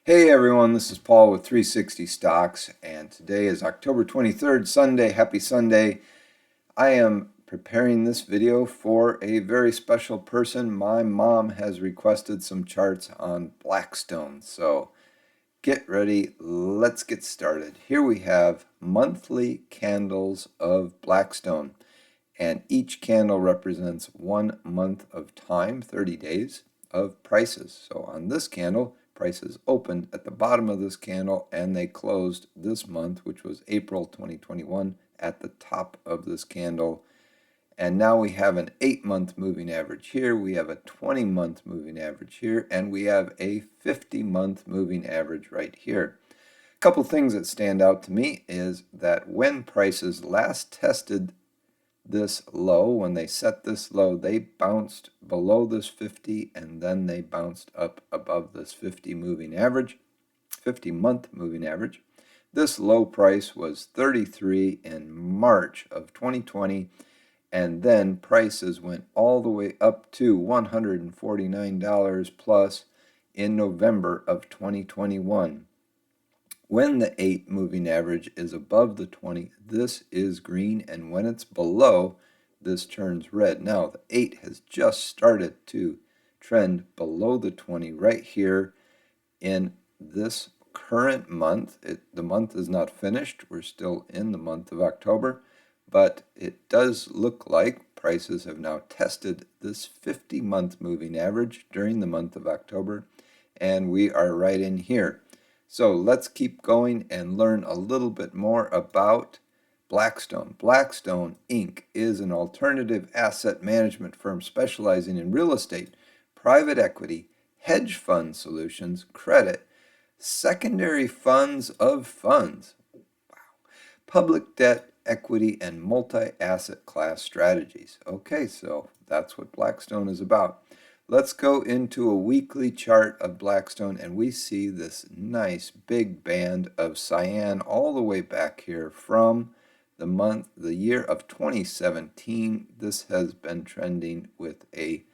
Hey everyone, this is Paul with 360 Stocks, and today is October 23rd, Sunday. Happy Sunday. I am preparing this video for a very special person. My mom has requested some charts on Blackstone, so get ready. Let's get started. Here we have monthly candles of Blackstone, and each candle represents 1 month of time, 30 days of prices. So on this candle, prices opened at the bottom of this candle and they closed this month, which was April 2021, at the top of this candle. And now we have an 8-month moving average here, we have a 20-month moving average here, and we have a 50-month moving average right here. A couple things that stand out to me is that when prices last tested this low, when they set this low, they bounced below this 50 and then they bounced up above this 50 moving average, 50-month moving average. This low price was 33 in March of 2020, and then prices went all the way up to $149 plus in November of 2021. When the 8 moving average is above the 20, this is green, and when it's below, this turns red. Now, the 8 has just started to trend below the 20 right here in this current month. The month is not finished. We're still in the month of October, but it does look like prices have now tested this 50-month moving average during the month of October, and we are right in here. So let's keep going and learn a little bit more about Blackstone. Blackstone Inc. is an alternative asset management firm specializing in real estate, private equity, hedge fund solutions, credit, secondary funds of funds, public debt, equity, and multi-asset class strategies. Okay, so that's what Blackstone is about. Let's go into a weekly chart of Blackstone, and we see this nice big band of cyan all the way back here from the year of 2017. This has been trending with a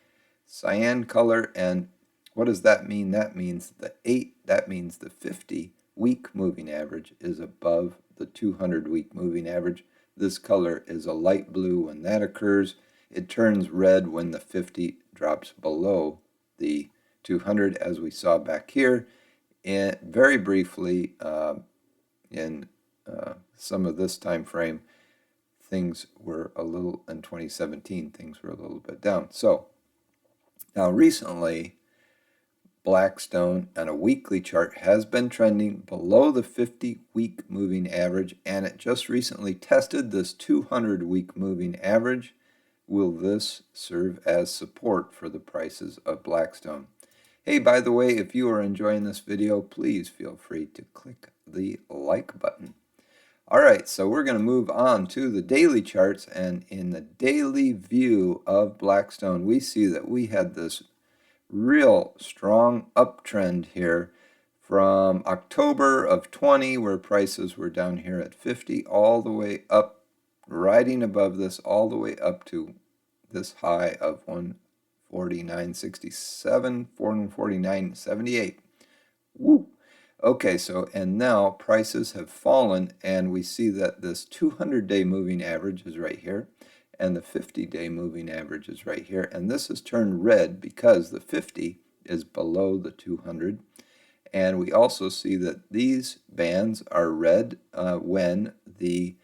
cyan color, and what does that mean? That means the 8, that means the 50-week moving average is above the 200-week moving average. This color is a light blue when that occurs. It turns red when the 50 drops below the 200, as we saw back here. And very briefly, in some of this time frame, things were a little, in 2017, things were a little bit down. So now recently, Blackstone on a weekly chart has been trending below the 50-week moving average, and it just recently tested this 200-week moving average. Will this serve as support for the prices of Blackstone? Hey, by the way, if you are enjoying this video, please feel free to click the like button. All right, so we're going to move on to the daily charts, and in the daily view of Blackstone, we see that we had this real strong uptrend here from October of 20, where prices were down here at 50, all the way up, riding above this, all the way up to this high of 149.67, 149.78. Woo! Okay, so, and now prices have fallen, and we see that this 200-day moving average is right here, and the 50-day moving average is right here, and this has turned red because the 50 is below the 200, and we also see that these bands are red when the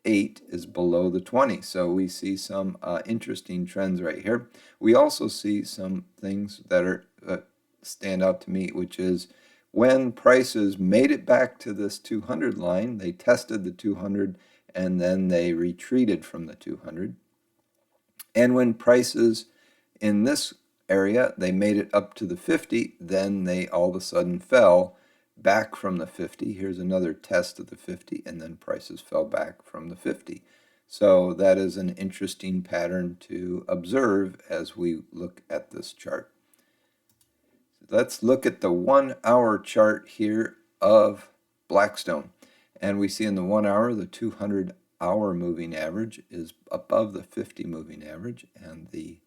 8 is below the 20. So we see some interesting trends right here. We also see some things that are stand out to me, which is when prices made it back to this 200 line, they tested the 200 and then they retreated from the 200. And when prices in this area, they made it up to the 50, then they all of a sudden fell back from the 50. Here's another test of the 50, and then prices fell back from the 50. So that is an interesting pattern to observe as we look at this chart. Let's look at the 1-hour chart here of Blackstone. And we see in the 1 hour, the 200-hour moving average is above the 50 moving average, and the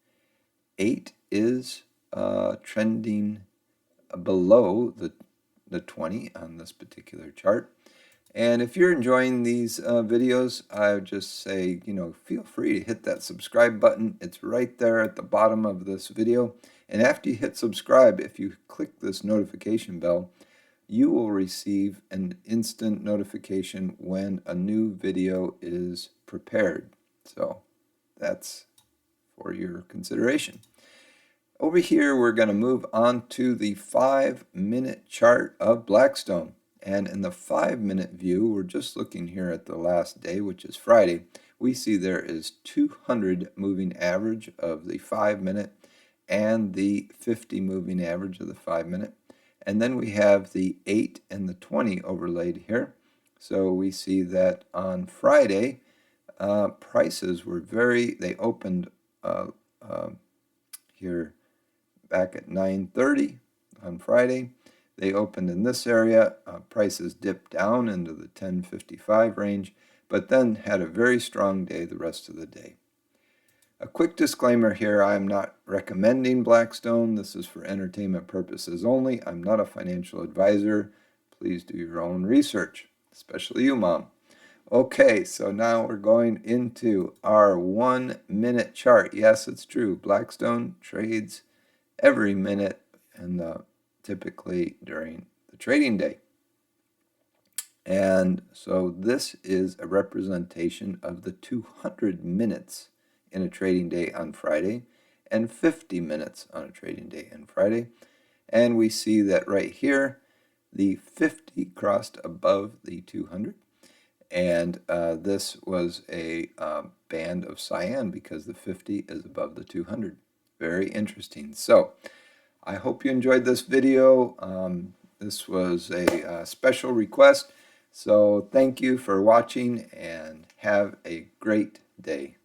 8 is trending below the the 20 on this particular chart. And if you're enjoying these videos, I would just say, feel free to hit that subscribe button. It's right there at the bottom of this video. And after you hit subscribe, if you click this notification bell, you will receive an instant notification when a new video is prepared. So that's for your consideration. Over here, we're going to move on to the 5-minute chart of Blackstone. And in the 5-minute view, we're just looking here at the last day, which is Friday. We see there is 200 moving average of the 5-minute and the 50 moving average of the 5-minute. And then we have the 8 and the 20 overlaid here. So we see that on Friday, prices were they opened here back at 9:30 on Friday. They opened in this area. Prices dipped down into the 10.55 range, but then had a very strong day the rest of the day. A quick disclaimer here, I am not recommending Blackstone. This is for entertainment purposes only. I'm not a financial advisor. Please do your own research, especially you, Mom. Okay, so now we're going into our 1-minute chart. Yes, it's true. Blackstone trades every minute and typically during the trading day. And so this is a representation of the 200 minutes in a trading day on Friday and 50 minutes on a trading day on Friday. And we see that right here, the 50 crossed above the 200. And this was a band of cyan because the 50 is above the 200. Very interesting. So I hope you enjoyed this video. This was a special request. So thank you for watching and have a great day.